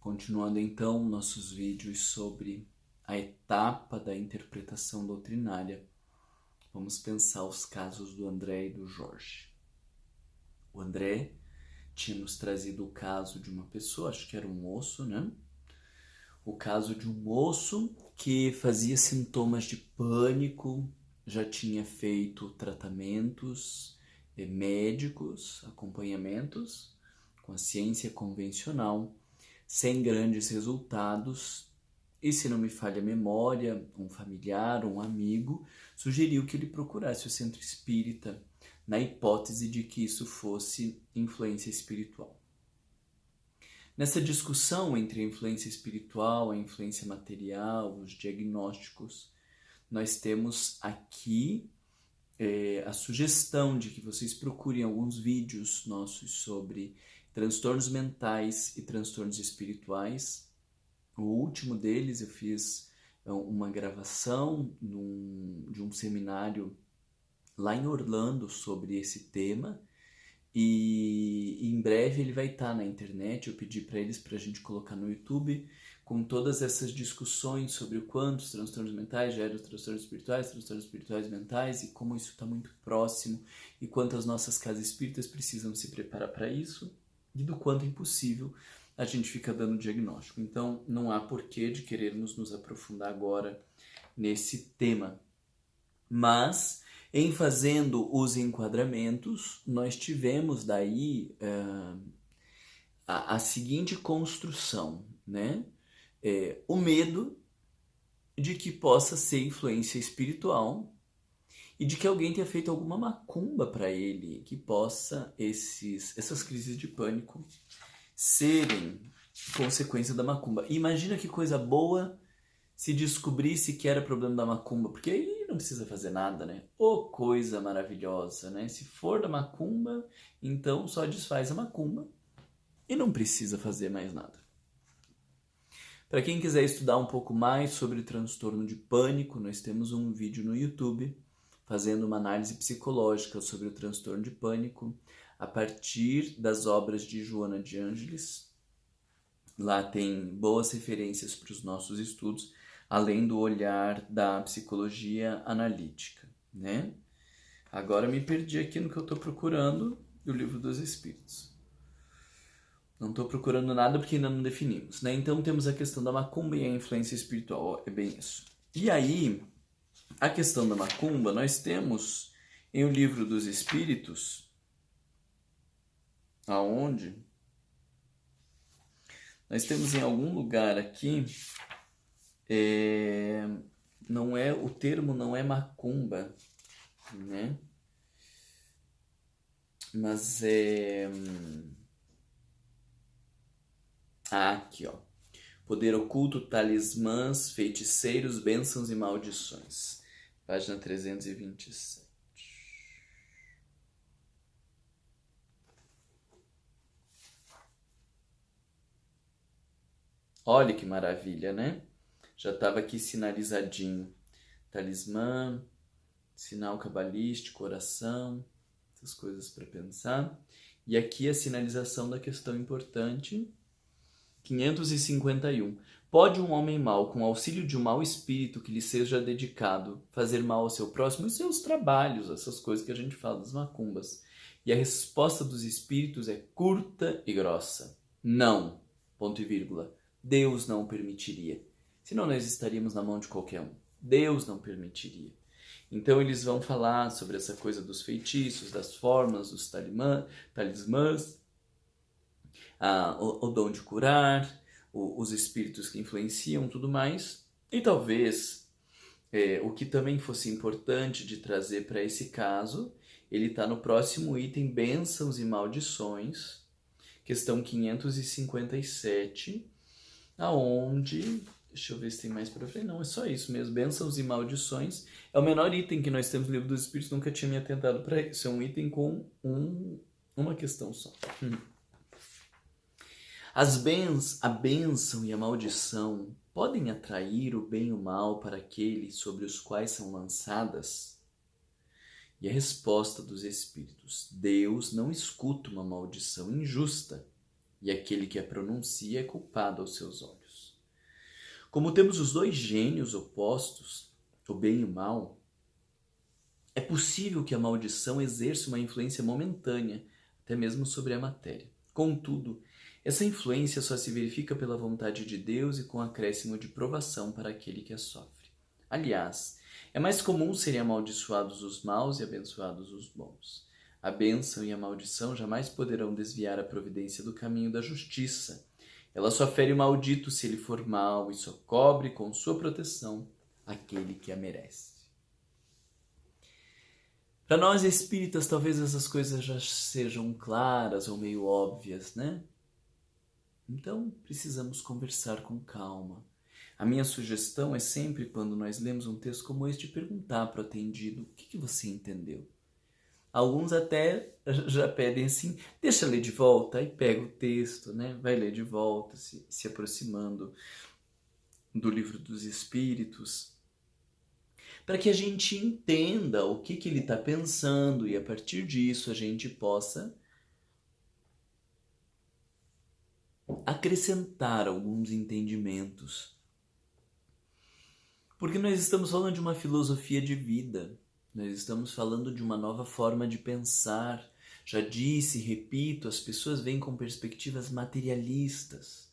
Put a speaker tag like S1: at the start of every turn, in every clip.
S1: Continuando então nossos vídeos sobre a etapa da interpretação doutrinária, vamos pensar os casos do André e do Jorge. O André tinha nos trazido o caso de uma pessoa, acho que era um moço, né? O caso de um moço que fazia sintomas de pânico, já tinha feito tratamentos médicos, acompanhamentos com a ciência convencional, sem grandes resultados, e se não me falha a memória, um familiar, um amigo, sugeriu que ele procurasse o centro espírita, na hipótese de que isso fosse influência espiritual. Nessa discussão entre a influência espiritual, a influência material, os diagnósticos, nós temos aqui a sugestão de que vocês procurem alguns vídeos nossos sobre transtornos mentais e transtornos espirituais. O último deles eu fiz uma gravação de um seminário lá em Orlando sobre esse tema, e em breve ele vai estar na internet. Eu pedi para eles para a gente colocar no YouTube, com todas essas discussões sobre o quanto os transtornos mentais geram os transtornos espirituais mentais, e como isso está muito próximo, e quanto as nossas casas espíritas precisam se preparar para isso, e do quanto é impossível a gente fica dando diagnóstico. Então não há porquê de querermos nos aprofundar agora nesse tema. Mas, em fazendo os enquadramentos, nós tivemos daí a seguinte construção, né? O medo de que possa ser influência espiritual e de que alguém tenha feito alguma macumba para ele, que possa essas crises de pânico serem consequência da macumba. Imagina que coisa boa se descobrisse que era problema da macumba, porque aí não precisa fazer nada, né? Ô, coisa maravilhosa, né? Se for da macumba, então só desfaz a macumba e não precisa fazer mais nada. Para quem quiser estudar um pouco mais sobre transtorno de pânico, nós temos um vídeo no YouTube fazendo uma análise psicológica sobre o transtorno de pânico a partir das obras de Joana de Ângeles. Lá tem boas referências para os nossos estudos, além do olhar da psicologia analítica, né? Agora me perdi aqui no que eu estou procurando do Livro dos Espíritos. Não estou procurando nada porque ainda não definimos, né? Então temos a questão da macumba e a influência espiritual, é bem isso. E aí, a questão da macumba, nós temos em O Livro dos Espíritos, aonde nós temos em algum lugar aqui, não é, o termo não é macumba, né? Mas aqui, ó. Poder oculto, talismãs, feiticeiros, bênçãos e maldições. Página 327. Olha que maravilha, né? Já estava aqui sinalizadinho. Talismã, sinal cabalístico, oração, essas coisas para pensar. E aqui a sinalização da questão importante, 551. Pode um homem mau, com auxílio de um mau espírito que lhe seja dedicado, fazer mal ao seu próximo? E seus trabalhos, essas coisas que a gente fala das macumbas. E a resposta dos espíritos é curta e grossa. Não, ponto e vírgula. Deus não permitiria. Senão nós estaríamos na mão de qualquer um. Deus não permitiria. Então eles vão falar sobre essa coisa dos feitiços, das formas, dos talismãs, o dom de curar, os espíritos que influenciam, tudo mais. E talvez o que também fosse importante de trazer para esse caso, ele está no próximo item, bênçãos e maldições, questão 557, aonde, deixa eu ver se tem mais para frente, não, é só isso mesmo, bênçãos e maldições, é o menor item que nós temos no Livro dos Espíritos, nunca tinha me atentado para isso, é um item com uma questão só. A bênção e a maldição podem atrair o bem e o mal para aqueles sobre os quais são lançadas? E a resposta dos espíritos: Deus não escuta uma maldição injusta, e aquele que a pronuncia é culpado aos seus olhos. Como temos os dois gênios opostos, o bem e o mal, é possível que a maldição exerça uma influência momentânea, até mesmo sobre a matéria. Contudo, essa influência só se verifica pela vontade de Deus e com acréscimo de provação para aquele que a sofre. Aliás, é mais comum serem amaldiçoados os maus e abençoados os bons. A bênção e a maldição jamais poderão desviar a providência do caminho da justiça. Ela só fere o maldito se ele for mau e só cobre com sua proteção aquele que a merece. Para nós espíritas, talvez essas coisas já sejam claras ou meio óbvias, né? Então, precisamos conversar com calma. A minha sugestão é sempre, quando nós lemos um texto como este, perguntar para o atendido: o que você entendeu? Alguns até já pedem assim: deixa ler de volta, aí pega o texto, né? Vai ler de volta, se aproximando do Livro dos Espíritos, para que a gente entenda o que ele está pensando e a partir disso a gente possa acrescentar alguns entendimentos. Porque nós estamos falando de uma filosofia de vida, nós estamos falando de uma nova forma de pensar. Já disse, repito, as pessoas vêm com perspectivas materialistas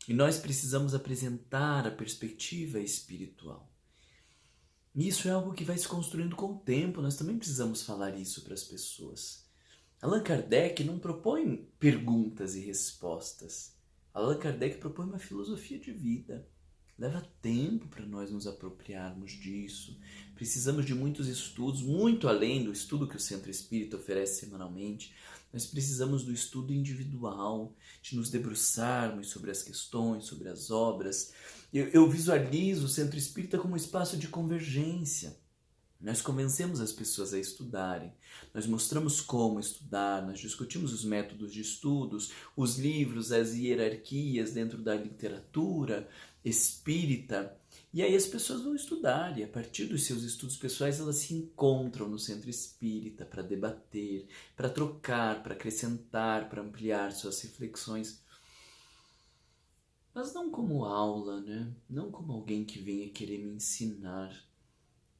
S1: e nós precisamos apresentar a perspectiva espiritual. Isso é algo que vai se construindo com o tempo, nós também precisamos falar isso para as pessoas. Allan Kardec não propõe perguntas e respostas. Allan Kardec propõe uma filosofia de vida. Leva tempo para nós nos apropriarmos disso. Precisamos de muitos estudos, muito além do estudo que o Centro Espírita oferece semanalmente. Nós precisamos do estudo individual, de nos debruçarmos sobre as questões, sobre as obras. Eu visualizo o Centro Espírita como um espaço de convergência. Nós convencemos as pessoas a estudarem, nós mostramos como estudar, nós discutimos os métodos de estudos, os livros, as hierarquias dentro da literatura espírita. E aí as pessoas vão estudar e a partir dos seus estudos pessoais elas se encontram no Centro Espírita para debater, para trocar, para acrescentar, para ampliar suas reflexões. Mas não como aula, né? Não como alguém que venha querer me ensinar.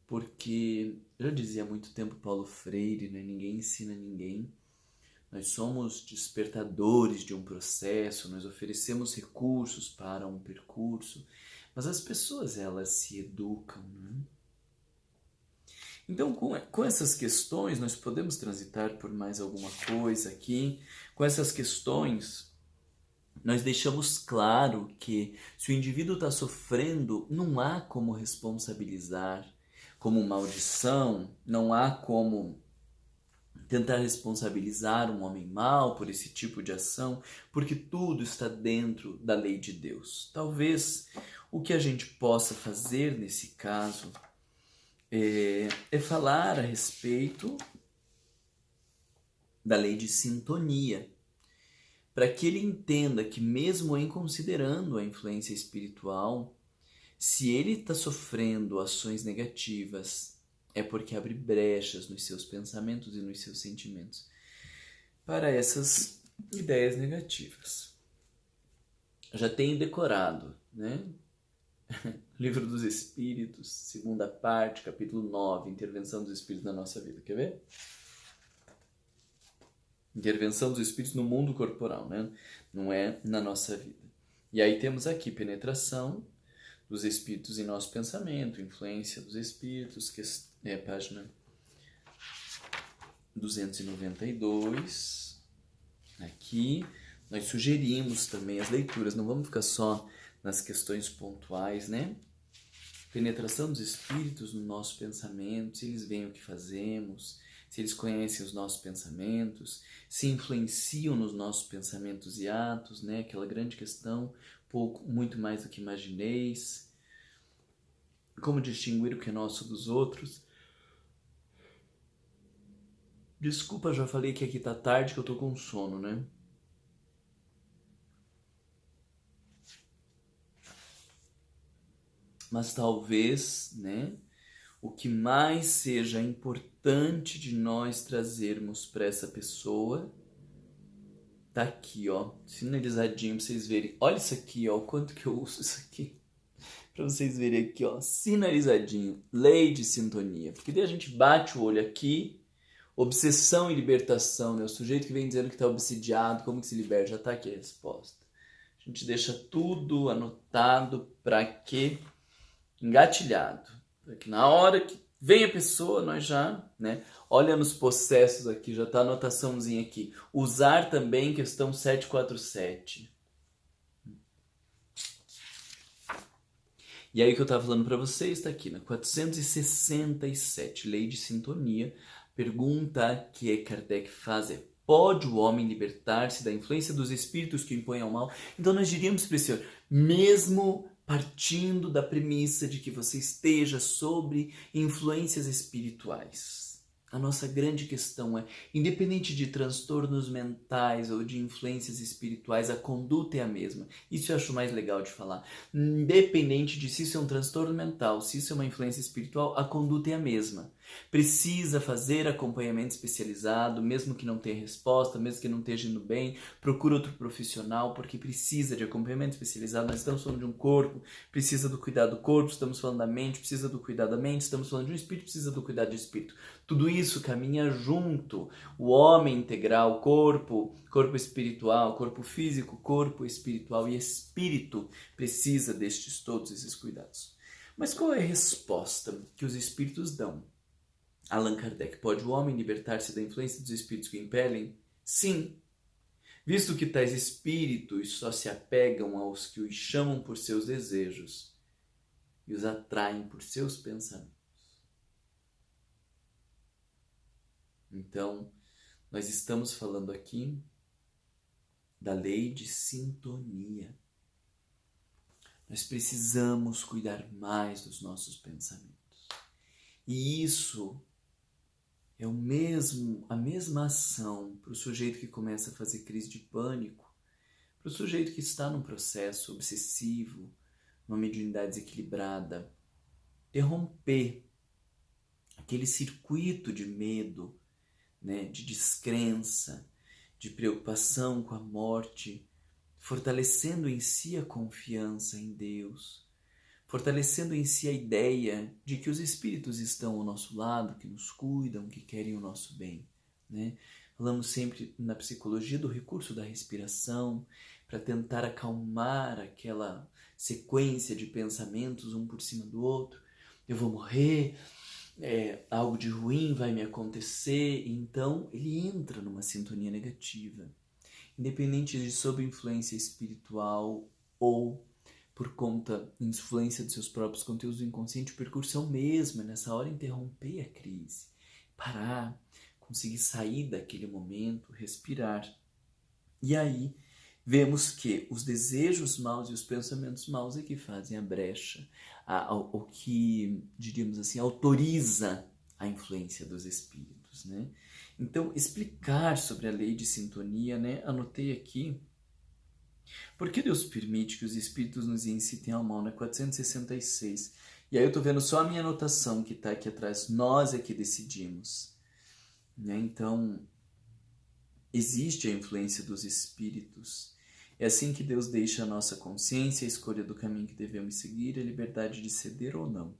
S1: Porque, já dizia há muito tempo Paulo Freire, né? Ninguém ensina ninguém. Nós somos despertadores de um processo, nós oferecemos recursos para um percurso, mas as pessoas, elas se educam, né? Então, com essas questões, nós podemos transitar por mais alguma coisa aqui. Com essas questões, nós deixamos claro que se o indivíduo está sofrendo, não há como responsabilizar como maldição, não há como tentar responsabilizar um homem mau por esse tipo de ação, porque tudo está dentro da lei de Deus. Talvez o que a gente possa fazer nesse caso é falar a respeito da lei de sintonia, para que ele entenda que mesmo em considerando a influência espiritual, se ele está sofrendo ações negativas, é porque abre brechas nos seus pensamentos e nos seus sentimentos para essas ideias negativas. Já tenho decorado, né? Livro dos Espíritos, segunda parte, capítulo 9, Intervenção dos Espíritos na nossa vida. Quer ver? Intervenção dos Espíritos no mundo corporal, né? Não é na nossa vida. E aí temos aqui penetração dos espíritos em nosso pensamento, influência dos espíritos, página 292. Aqui nós sugerimos também as leituras, não vamos ficar só nas questões pontuais, né? Penetração dos espíritos no nosso pensamento, se eles veem o que fazemos, se eles conhecem os nossos pensamentos, se influenciam nos nossos pensamentos e atos, né? Aquela grande questão, muito mais do que imagineis. Como distinguir o que é nosso dos outros? Desculpa, já falei que aqui tá tarde, que eu tô com sono, né? Mas talvez, né, o que mais seja importante de nós trazermos para essa pessoa Tá aqui, ó, sinalizadinho pra vocês verem. Olha isso aqui, ó, o quanto que eu uso isso aqui. Pra vocês verem aqui, ó, sinalizadinho, lei de sintonia. Porque daí a gente bate o olho aqui, obsessão e libertação, né? O sujeito que vem dizendo que tá obsidiado, como que se liberta? Já tá aqui a resposta. A gente deixa tudo anotado para que engatilhado. Para que na hora que vem a pessoa, nós já, né? Olha nos possessos aqui, já tá a anotaçãozinha aqui. Usar também questão 747. E aí o que eu estava falando para vocês está aqui na 467, lei de sintonia. Pergunta que Kardec faz é: pode o homem libertar-se da influência dos espíritos que o impõem ao mal? Então nós diríamos para o senhor, mesmo partindo da premissa de que você esteja sobre influências espirituais, a nossa grande questão é, independente de transtornos mentais ou de influências espirituais, a conduta é a mesma. Isso eu acho mais legal de falar. Independente de se isso é um transtorno mental, se isso é uma influência espiritual, a conduta é a mesma. Precisa fazer acompanhamento especializado, mesmo que não tenha resposta, mesmo que não esteja indo bem, procura outro profissional, porque precisa de acompanhamento especializado. Nós estamos falando de um corpo, precisa do cuidado do corpo, estamos falando da mente, precisa do cuidado da mente, estamos falando de um espírito, precisa do cuidado do espírito. Tudo isso caminha junto. O homem integral, corpo espiritual, corpo físico, corpo espiritual e espírito precisa destes todos esses cuidados. Mas qual é a resposta que os espíritos dão? Allan Kardec: pode o homem libertar-se da influência dos espíritos que o impelem? Sim, visto que tais espíritos só se apegam aos que os chamam por seus desejos e os atraem por seus pensamentos. Então, nós estamos falando aqui da lei de sintonia. Nós precisamos cuidar mais dos nossos pensamentos. E isso é a mesma ação para o sujeito que começa a fazer crise de pânico, para o sujeito que está num processo obsessivo, numa mediunidade desequilibrada. Interromper aquele circuito de medo, né, de descrença, de preocupação com a morte, fortalecendo em si a confiança em Deus, fortalecendo em si a ideia de que os espíritos estão ao nosso lado, que nos cuidam, que querem o nosso bem, né? Falamos sempre na psicologia do recurso da respiração para tentar acalmar aquela sequência de pensamentos um por cima do outro. Eu vou morrer, algo de ruim vai me acontecer, então ele entra numa sintonia negativa. Independente de sob influência espiritual ou por conta da influência dos seus próprios conteúdos do inconsciente, o percurso é o mesmo, é nessa hora interromper a crise, parar, conseguir sair daquele momento, respirar. E aí vemos que os desejos maus e os pensamentos maus é que fazem a brecha, o que, diríamos assim, autoriza a influência dos espíritos, né? Então, explicar sobre a lei de sintonia, né? Anotei aqui. Por que Deus permite que os espíritos nos incitem ao mal, né? 466. E aí eu tô vendo só a minha anotação que tá aqui atrás. Nós é que decidimos, né? Então, existe a influência dos espíritos. É assim que Deus deixa a nossa consciência a escolha do caminho que devemos seguir, a liberdade de ceder ou não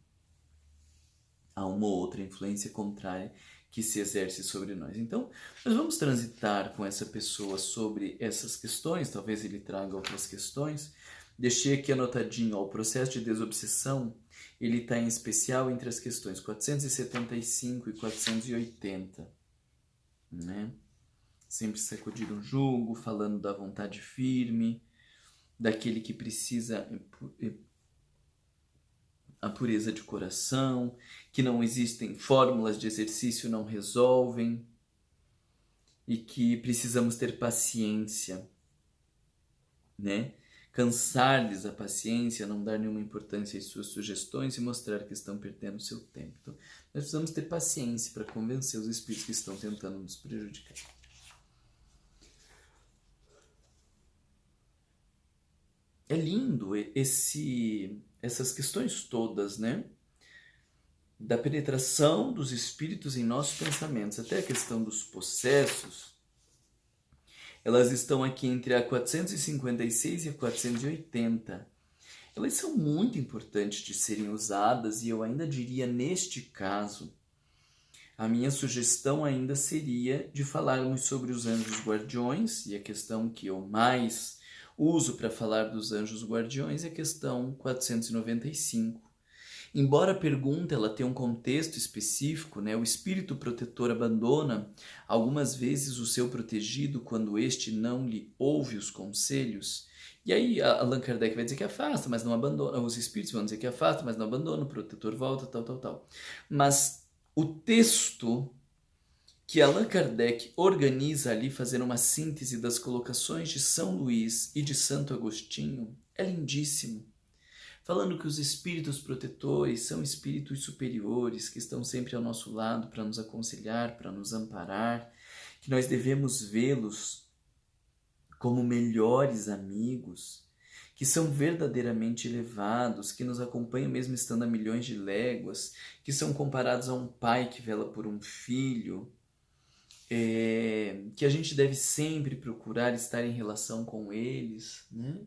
S1: a uma ou outra influência contrária que se exerce sobre nós. Então, nós vamos transitar com essa pessoa sobre essas questões, talvez ele traga outras questões. Deixei aqui anotadinho, ó, o processo de desobsessão, ele está em especial entre as questões 475 e 480, né? Sempre sacudir o jugo, falando da vontade firme, daquele que precisa a pureza de coração, que não existem fórmulas de exercício, não resolvem, e que precisamos ter paciência, né? Cansar-lhes a paciência, não dar nenhuma importância às suas sugestões e mostrar que estão perdendo seu tempo. Então, nós precisamos ter paciência para convencer os espíritos que estão tentando nos prejudicar. É lindo essas questões todas, né? Da penetração dos espíritos em nossos pensamentos, até a questão dos possessos. Elas estão aqui entre a 456 e a 480. Elas são muito importantes de serem usadas e eu ainda diria, neste caso, a minha sugestão ainda seria de falarmos sobre os anjos guardiões, e a questão que eu mais uso para falar dos anjos guardiões é a questão 495. Embora a pergunta ela tenha um contexto específico, né, o espírito protetor abandona algumas vezes o seu protegido quando este não lhe ouve os conselhos. E aí Allan Kardec vai dizer que afasta, mas não abandona. Os espíritos vão dizer que afasta, mas não abandona, o protetor volta, tal. Mas o texto que Allan Kardec organiza ali, fazendo uma síntese das colocações de São Luís e de Santo Agostinho, é lindíssimo. Falando que os espíritos protetores são espíritos superiores, que estão sempre ao nosso lado para nos aconselhar, para nos amparar, que nós devemos vê-los como melhores amigos, que são verdadeiramente elevados, que nos acompanham mesmo estando a milhões de léguas, que são comparados a um pai que vela por um filho, que a gente deve sempre procurar estar em relação com eles, né?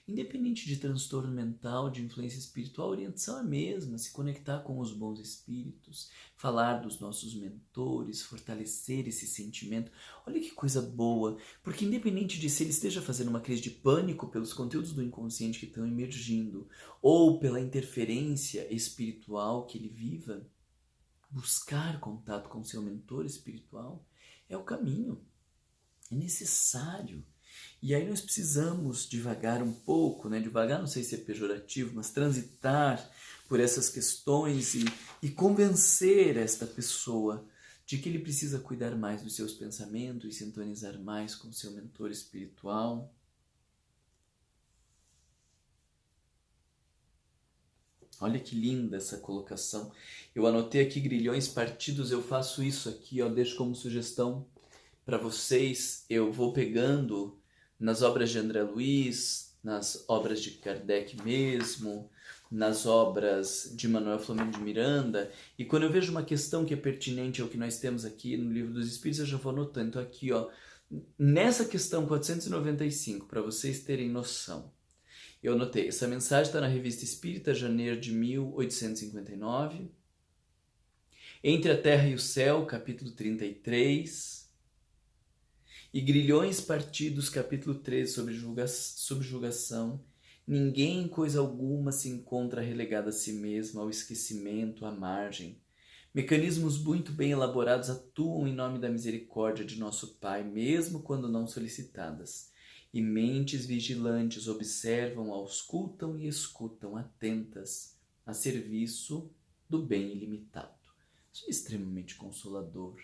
S1: Independente de transtorno mental, de influência espiritual, a orientação é a mesma, se conectar com os bons espíritos, falar dos nossos mentores, fortalecer esse sentimento. Olha que coisa boa, porque independente de se ele esteja fazendo uma crise de pânico pelos conteúdos do inconsciente que estão emergindo, ou pela interferência espiritual que ele viva, buscar contato com seu mentor espiritual é o caminho, é necessário. E aí nós precisamos devagar um pouco, né? Devagar não sei se é pejorativo, mas transitar por essas questões e convencer esta pessoa de que ele precisa cuidar mais dos seus pensamentos e sintonizar mais com seu mentor espiritual. Olha que linda essa colocação. Eu anotei aqui grilhões partidos, eu faço isso aqui, ó, deixo como sugestão para vocês. Eu vou pegando nas obras de André Luiz, nas obras de Kardec mesmo, nas obras de Manuel Flamengo de Miranda, e quando eu vejo uma questão que é pertinente ao que nós temos aqui no Livro dos Espíritos, eu já vou anotando. Então aqui, ó, nessa questão 495, para vocês terem noção, eu anotei, essa mensagem está na Revista Espírita, janeiro de 1859, Entre a Terra e o Céu, capítulo 33, e Grilhões Partidos, capítulo 13, sobre subjugação. Ninguém em coisa alguma se encontra relegado a si mesmo, ao esquecimento, à margem. Mecanismos muito bem elaborados atuam em nome da misericórdia de nosso Pai, mesmo quando não solicitadas. E mentes vigilantes observam, auscultam e escutam, atentas, a serviço do bem ilimitado. Isso é extremamente consolador.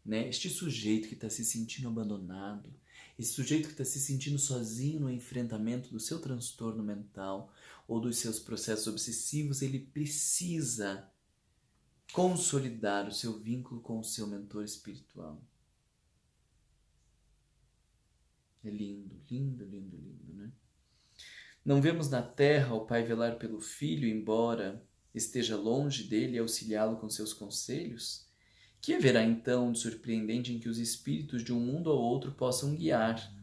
S1: Né? Este sujeito que está se sentindo abandonado, esse sujeito que está se sentindo sozinho no enfrentamento do seu transtorno mental ou dos seus processos obsessivos, ele precisa consolidar o seu vínculo com o seu mentor espiritual. É lindo, lindo, lindo, lindo, né? Não vemos na terra o pai velar pelo filho, embora esteja longe dele e auxiliá-lo com seus conselhos? Que haverá então de surpreendente em que os espíritos de um mundo ao outro possam guiar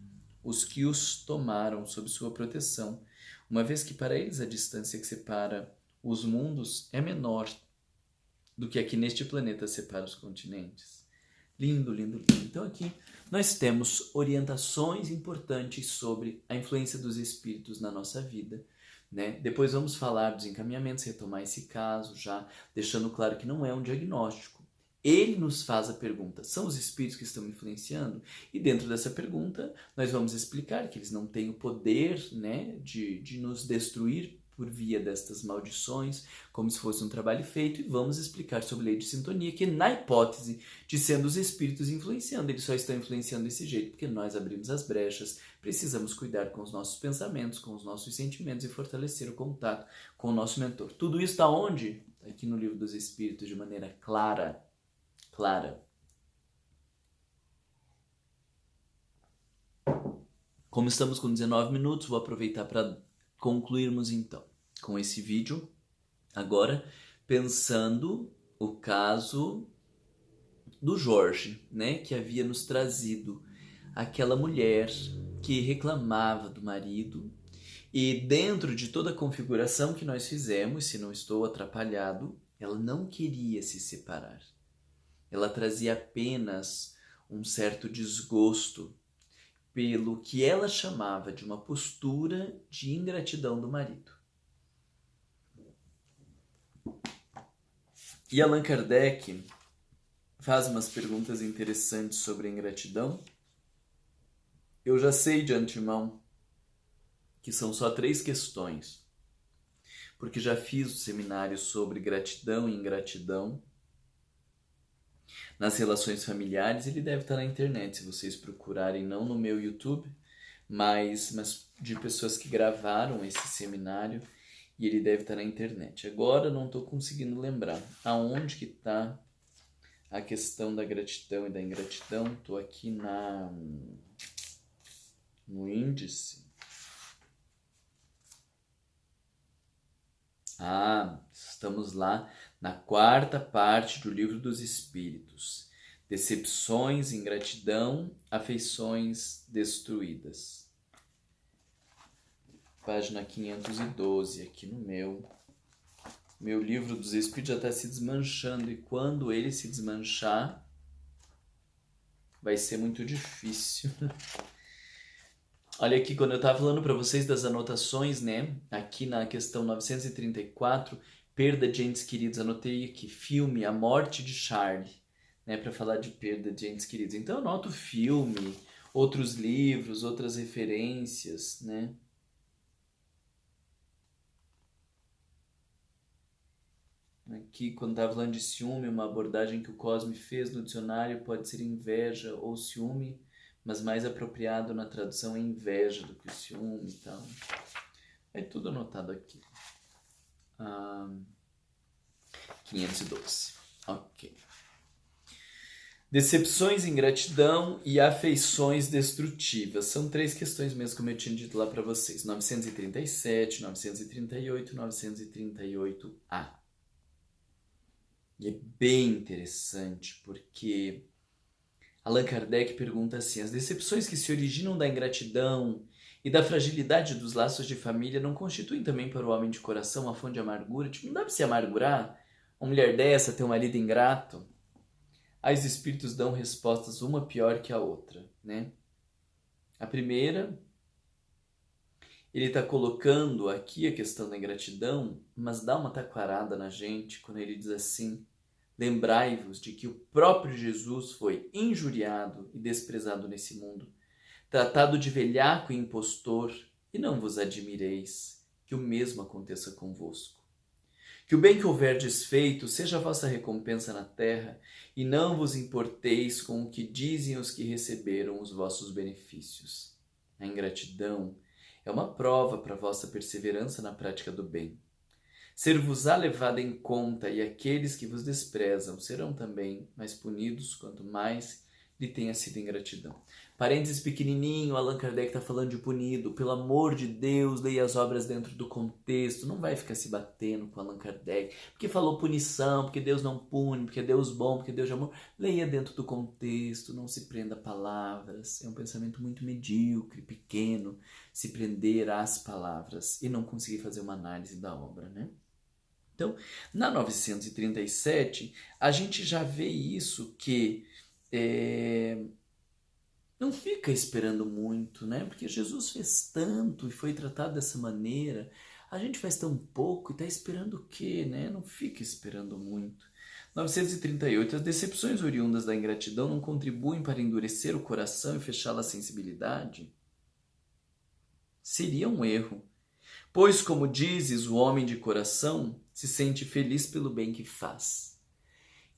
S1: os que os tomaram sob sua proteção, uma vez que para eles a distância que separa os mundos é menor do que aqui neste planeta separa os continentes. Lindo, lindo, lindo. Então aqui nós temos orientações importantes sobre a influência dos espíritos na nossa vida. Né? Depois vamos falar dos encaminhamentos, retomar esse caso, já deixando claro que não é um diagnóstico. Ele nos faz a pergunta, são os espíritos que estão me influenciando? E dentro dessa pergunta, nós vamos explicar que eles não têm o poder, né, de nos destruir por via destas maldições, como se fosse um trabalho feito, e vamos explicar sobre a lei de sintonia, que na hipótese de sendo os espíritos influenciando, eles só estão influenciando desse jeito porque nós abrimos as brechas, precisamos cuidar com os nossos pensamentos, com os nossos sentimentos e fortalecer o contato com o nosso mentor. Tudo isso está onde? Aqui no Livro dos Espíritos, de maneira clara. Como estamos com 19 minutos, vou aproveitar para concluirmos então com esse vídeo, agora pensando o caso do Jorge, né, que havia nos trazido aquela mulher que reclamava do marido e dentro de toda a configuração que nós fizemos, se não estou atrapalhado, ela não queria se separar. Ela trazia apenas um certo desgosto pelo que ela chamava de uma postura de ingratidão do marido. E Allan Kardec faz umas perguntas interessantes sobre a ingratidão. Eu já sei de antemão que são só 3 questões, porque já fiz o seminário sobre gratidão e ingratidão nas relações familiares. Ele deve estar na internet, se vocês procurarem, não no meu YouTube, mas de pessoas que gravaram esse seminário, e ele deve estar na internet. Agora não estou conseguindo lembrar aonde que está a questão da gratidão e da ingratidão. Estou aqui no índice. Estamos lá na 4ª parte do Livro dos Espíritos. Decepções, ingratidão, afeições destruídas. Página 512, aqui no meu Livro dos Espíritos já está se desmanchando, e quando ele se desmanchar, vai ser muito difícil. Olha aqui, quando eu estava falando para vocês das anotações, né? Aqui na questão 934, perda de entes queridos, anotei aqui, filme A Morte de Charlie, né? Para falar de perda de entes queridos. Então eu anoto filme, outros livros, outras referências, né? Aqui, quando estava falando de ciúme, uma abordagem que o Cosme fez no dicionário pode ser inveja ou ciúme, mas mais apropriado na tradução é inveja do que o ciúme e tal. É tudo anotado aqui. 512. Ok. Decepções, ingratidão e afeições destrutivas. São 3 questões mesmo, como eu tinha dito lá para vocês. 937, 938, 938A. E é bem interessante porque Allan Kardec pergunta assim: as decepções que se originam da ingratidão e da fragilidade dos laços de família não constituem também para o homem de coração uma fonte de amargura? Tipo, não dá para se amargurar? Uma mulher dessa ter um marido ingrato? Aí os espíritos dão respostas uma pior que a outra, né? A primeira, ele está colocando aqui a questão da ingratidão, mas dá uma taquarada na gente quando ele diz assim: lembrai-vos de que o próprio Jesus foi injuriado e desprezado nesse mundo, tratado de velhaco e impostor, e não vos admireis que o mesmo aconteça convosco. Que o bem que houverdes feito seja a vossa recompensa na terra, e não vos importeis com o que dizem os que receberam os vossos benefícios. A ingratidão é uma prova para a vossa perseverança na prática do bem. Ser-vos-á levada em conta, e aqueles que vos desprezam serão também mais punidos quanto mais lhe tenha sido ingratidão. Parênteses pequenininho, Allan Kardec está falando de punido. Pelo amor de Deus, leia as obras dentro do contexto. Não vai ficar se batendo com Allan Kardec, porque falou punição, porque Deus não pune, porque é Deus bom, porque Deus é amor. Leia dentro do contexto, não se prenda a palavras. É um pensamento muito medíocre, pequeno, se prender às palavras e não conseguir fazer uma análise da obra, né? Então, na 937, a gente já vê isso que não fica esperando muito, né? Porque Jesus fez tanto e foi tratado dessa maneira. A gente faz tão pouco e está esperando o quê, né? Não fica esperando muito. 938. As decepções oriundas da ingratidão não contribuem para endurecer o coração e fechá-la à sensibilidade? Seria um erro. Pois, como dizes, o homem de coração se sente feliz pelo bem que faz.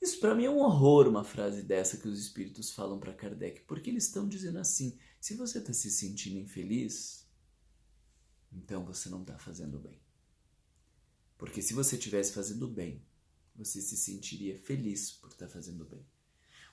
S1: Isso para mim é um horror, uma frase dessa que os espíritos falam para Kardec, porque eles estão dizendo assim: se você está se sentindo infeliz, então você não está fazendo bem. Porque se você estivesse fazendo bem, você se sentiria feliz por estar fazendo bem.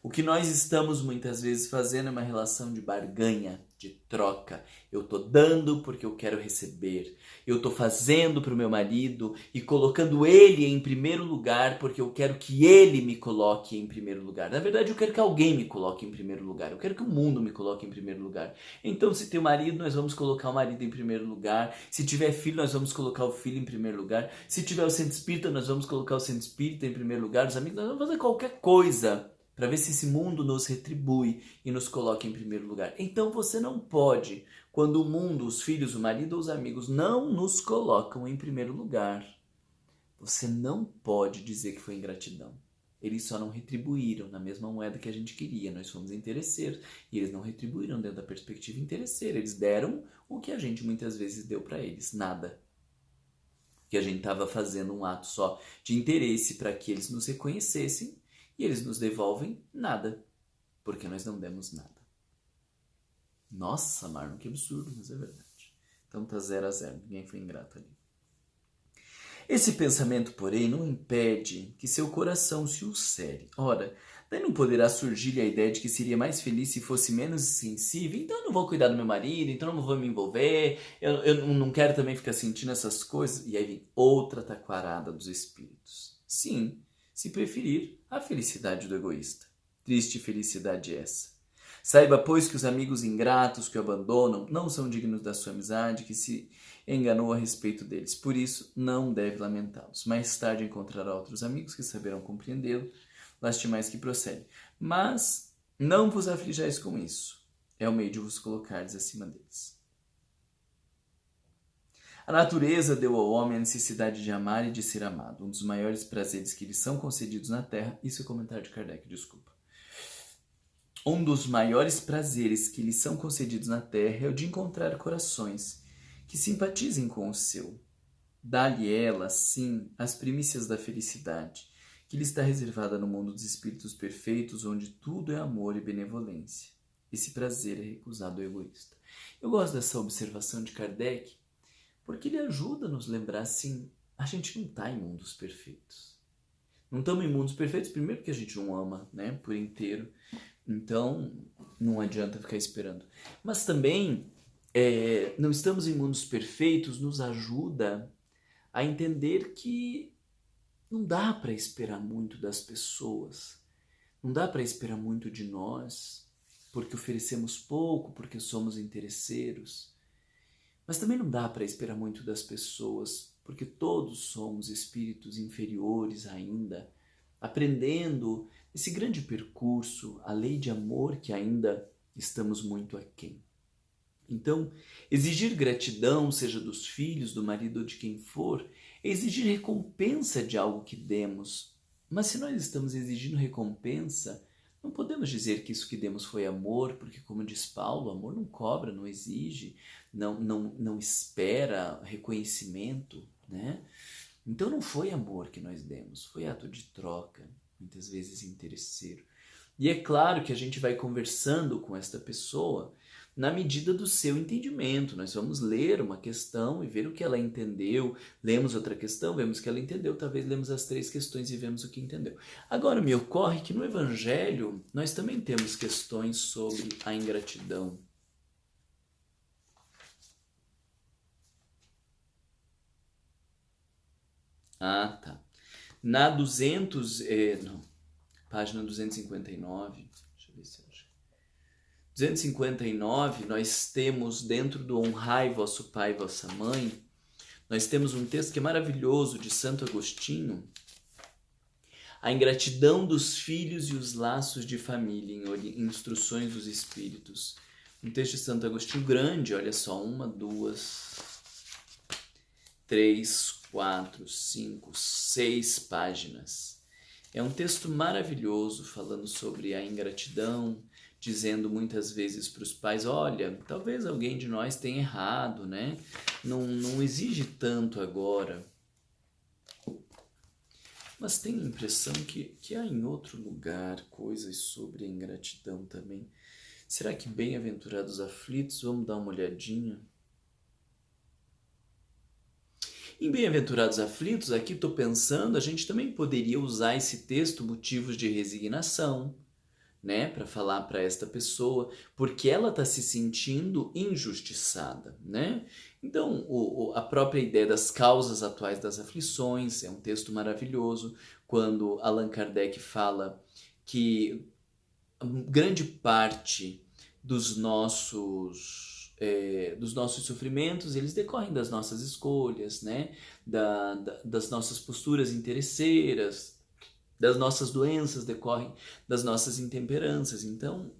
S1: O que nós estamos muitas vezes fazendo é uma relação de barganha, de troca. Eu tô dando porque eu quero receber. Eu tô fazendo pro meu marido e colocando ele em primeiro lugar porque eu quero que ele me coloque em primeiro lugar. Na verdade, eu quero que alguém me coloque em primeiro lugar. Eu quero que o mundo me coloque em primeiro lugar. Então, se tem o marido, nós vamos colocar o marido em primeiro lugar. Se tiver filho, nós vamos colocar o filho em primeiro lugar. Se tiver o centro espírita, nós vamos colocar o centro espírita em primeiro lugar. Os amigos, nós vamos fazer qualquer coisa para ver se esse mundo nos retribui e nos coloca em primeiro lugar. Então você não pode, quando o mundo, os filhos, o marido ou os amigos não nos colocam em primeiro lugar, você não pode dizer que foi ingratidão. Eles só não retribuíram na mesma moeda que a gente queria. Nós fomos interesseiros e eles não retribuíram dentro da perspectiva interesseira. Eles deram o que a gente muitas vezes deu para eles, nada. Que a gente estava fazendo um ato só de interesse para que eles nos reconhecessem. E eles nos devolvem nada, porque nós não demos nada. Nossa, Marlon, que absurdo, mas é verdade. Então tá 0-0, ninguém foi ingrato ali. Esse pensamento, porém, não impede que seu coração se ulcere. Ora, daí não poderá surgir a ideia de que seria mais feliz se fosse menos sensível, então eu não vou cuidar do meu marido, então eu não vou me envolver, eu não quero também ficar sentindo essas coisas. E aí vem outra taquarada dos espíritos. Sim, se preferir, a felicidade do egoísta. Triste felicidade essa. Saiba, pois, que os amigos ingratos que o abandonam não são dignos da sua amizade, que se enganou a respeito deles. Por isso, não deve lamentá-los. Mais tarde encontrará outros amigos que saberão compreendê-lo, lastimais que procedem. Mas não vos aflijais com isso. É o meio de vos colocardes acima deles. A natureza deu ao homem a necessidade de amar e de ser amado. Um dos maiores prazeres que lhes são concedidos na Terra... Isso é o comentário de Kardec, desculpa. Um dos maiores prazeres que lhes são concedidos na Terra é o de encontrar corações que simpatizem com o seu. Dá-lhe ela, sim, as primícias da felicidade, que lhe está reservada no mundo dos espíritos perfeitos, onde tudo é amor e benevolência. Esse prazer é recusado ao egoísta. Eu gosto dessa observação de Kardec, porque ele ajuda a nos lembrar, assim, a gente não está em mundos perfeitos. Não estamos em mundos perfeitos, primeiro porque a gente não ama, né, por inteiro. Então, não adianta ficar esperando. Mas também, não estamos em mundos perfeitos nos ajuda a entender que não dá para esperar muito das pessoas. Não dá para esperar muito de nós, porque oferecemos pouco, porque somos interesseiros. Mas também não dá para esperar muito das pessoas, porque todos somos espíritos inferiores ainda, aprendendo esse grande percurso, a lei de amor que ainda estamos muito aquém. Então, exigir gratidão, seja dos filhos, do marido ou de quem for, é exigir recompensa de algo que demos. Mas se nós estamos exigindo recompensa, não podemos dizer que isso que demos foi amor, porque, como diz Paulo, amor não cobra, não exige, não espera reconhecimento, né? Então não foi amor que nós demos, foi ato de troca, muitas vezes interesseiro. E é claro que a gente vai conversando com esta pessoa na medida do seu entendimento. Nós vamos ler uma questão e ver o que ela entendeu, lemos outra questão, vemos o que ela entendeu, talvez lemos as 3 questões e vemos o que entendeu. Agora, me ocorre que no Evangelho nós também temos questões sobre a ingratidão. Ah, tá. Na página 259, deixa eu ver se eu acho. 259, nós temos dentro do Honrai vosso pai e vossa mãe, nós temos um texto que é maravilhoso de Santo Agostinho, a ingratidão dos filhos e os laços de família, em Instruções dos Espíritos. Um texto de Santo Agostinho grande, olha só, 1, 2, 3, 4, 5, 6 páginas. É um texto maravilhoso falando sobre a ingratidão, dizendo muitas vezes para os pais, olha, talvez alguém de nós tenha errado, né? Não exige tanto agora. Mas tenho a impressão que há em outro lugar coisas sobre a ingratidão também. Será que Bem-aventurados aflitos? Vamos dar uma olhadinha. Em Bem-aventurados aflitos, aqui estou pensando, a gente também poderia usar esse texto, motivos de resignação, né, para falar para esta pessoa, porque ela está se sentindo injustiçada, né? Então, a própria ideia das causas atuais das aflições é um texto maravilhoso, quando Allan Kardec fala que grande parte dos nossos sofrimentos, eles decorrem das nossas escolhas, né? Das nossas posturas interesseiras, das nossas doenças, decorrem das nossas intemperanças. Então,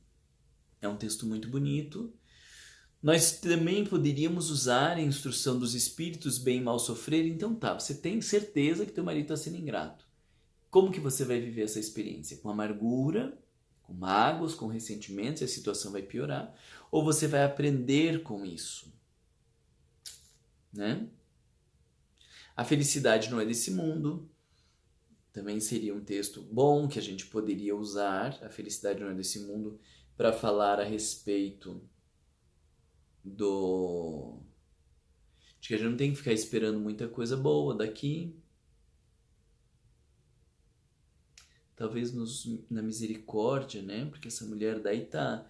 S1: é um texto muito bonito. Nós também poderíamos usar a instrução dos espíritos bem e mal sofrer. Então tá, você tem certeza que teu marido está sendo ingrato. Como que você vai viver essa experiência? Com amargura, com mágoas, com ressentimentos, e a situação vai piorar? Ou você vai aprender com isso? Né? A felicidade não é desse mundo. Também seria um texto bom que a gente poderia usar. A felicidade não é desse mundo, para falar a respeito de que a gente não tem que ficar esperando muita coisa boa daqui. Talvez na misericórdia, né? Porque essa mulher daí tá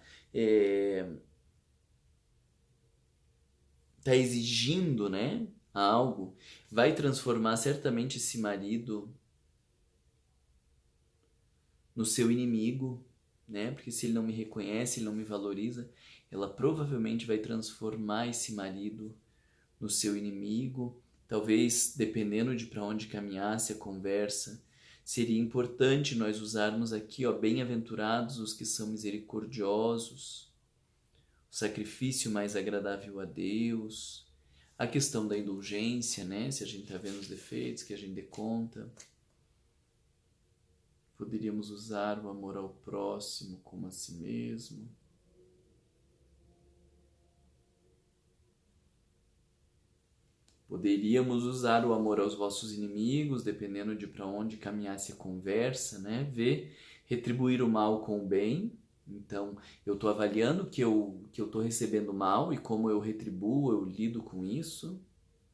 S1: exigindo, né, algo. Vai transformar certamente esse marido no seu inimigo, né? Porque se ele não me reconhece, ele não me valoriza, ela provavelmente vai transformar esse marido no seu inimigo. Talvez, dependendo de para onde caminhasse a conversa, seria importante nós usarmos aqui, ó, bem-aventurados os que são misericordiosos, o sacrifício mais agradável a Deus, a questão da indulgência, né? Se a gente está vendo os defeitos, que a gente dê conta. Poderíamos usar o amor ao próximo como a si mesmo. Poderíamos usar o amor aos vossos inimigos, dependendo de para onde caminhasse a conversa, né? Ver, retribuir o mal com o bem. Então, eu estou avaliando que eu estou recebendo mal e como eu retribuo, eu lido com isso,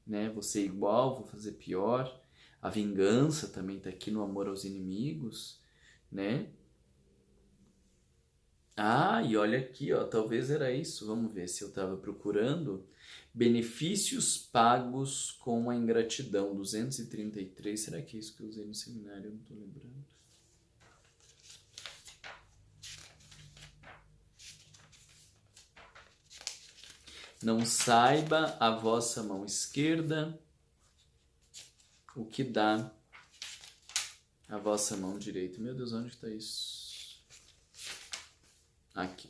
S1: né? Vou ser igual, vou fazer pior. A vingança também está aqui no amor aos inimigos, né? Ah, e olha aqui, ó, talvez era isso. Vamos ver se eu estava procurando. Benefícios pagos com a ingratidão, 233. Será que é isso que eu usei no seminário? Eu não estou lembrando. Não saiba a vossa mão esquerda o que dá a vossa mão direita. Meu Deus, onde está isso? Aqui.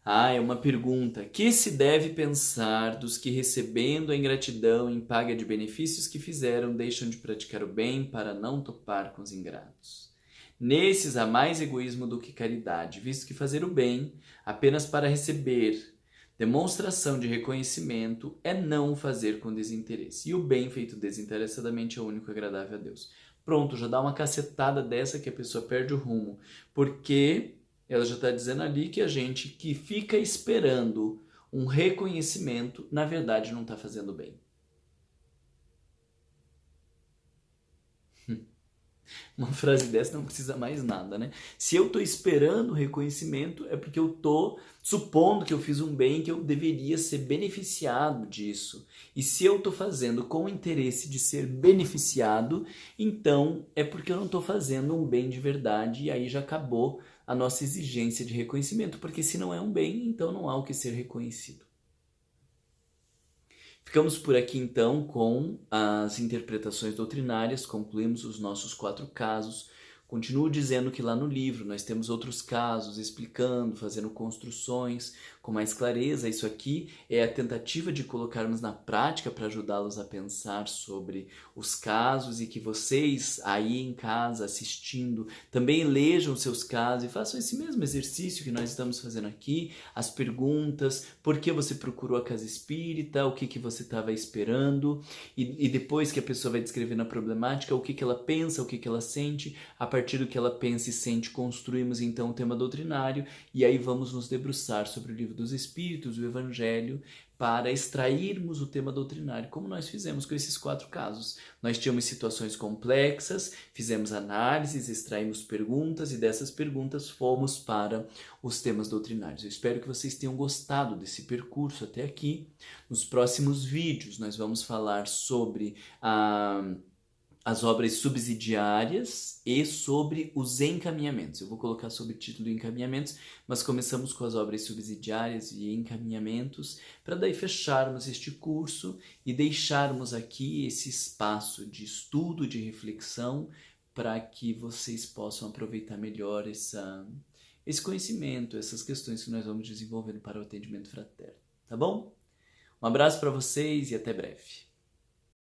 S1: Ah, é uma pergunta. Que se deve pensar dos que, recebendo a ingratidão em paga de benefícios que fizeram, deixam de praticar o bem para não topar com os ingratos? Nesses há mais egoísmo do que caridade, visto que fazer o bem apenas para receber demonstração de reconhecimento é não fazer com desinteresse. E o bem feito desinteressadamente é o único agradável a Deus. Pronto, já dá uma cacetada dessa que a pessoa perde o rumo. Porque ela já está dizendo ali que a gente que fica esperando um reconhecimento, na verdade não está fazendo bem. Uma frase dessa não precisa mais nada, né? Se eu estou esperando reconhecimento, é porque eu estou supondo que eu fiz um bem, que eu deveria ser beneficiado disso. E se eu estou fazendo com o interesse de ser beneficiado, então é porque eu não estou fazendo um bem de verdade, e aí já acabou a nossa exigência de reconhecimento, porque se não é um bem, então não há o que ser reconhecido. Ficamos por aqui então com as interpretações doutrinárias, concluímos os nossos 4 casos. Continuo dizendo que lá no livro nós temos outros casos explicando, fazendo construções com mais clareza. Isso aqui é a tentativa de colocarmos na prática para ajudá-los a pensar sobre os casos e que vocês aí em casa assistindo também elejam seus casos e façam esse mesmo exercício que nós estamos fazendo aqui, as perguntas, por que você procurou a casa espírita, o que você estava esperando e depois que a pessoa vai descrevendo a problemática, o que ela pensa, o que ela sente. A partir do que ela pensa e sente, construímos então o tema doutrinário e aí vamos nos debruçar sobre o livro dos Espíritos, o Evangelho, para extrairmos o tema doutrinário, como nós fizemos com esses 4 casos. Nós tínhamos situações complexas, fizemos análises, extraímos perguntas e dessas perguntas fomos para os temas doutrinários. Eu espero que vocês tenham gostado desse percurso até aqui. Nos próximos vídeos nós vamos falar sobre as obras subsidiárias e sobre os encaminhamentos. Eu vou colocar sob o título encaminhamentos, mas começamos com as obras subsidiárias e encaminhamentos, para daí fecharmos este curso e deixarmos aqui esse espaço de estudo, de reflexão, para que vocês possam aproveitar melhor esse conhecimento, essas questões que nós vamos desenvolvendo para o atendimento fraterno. Tá bom? Um abraço para vocês e até breve.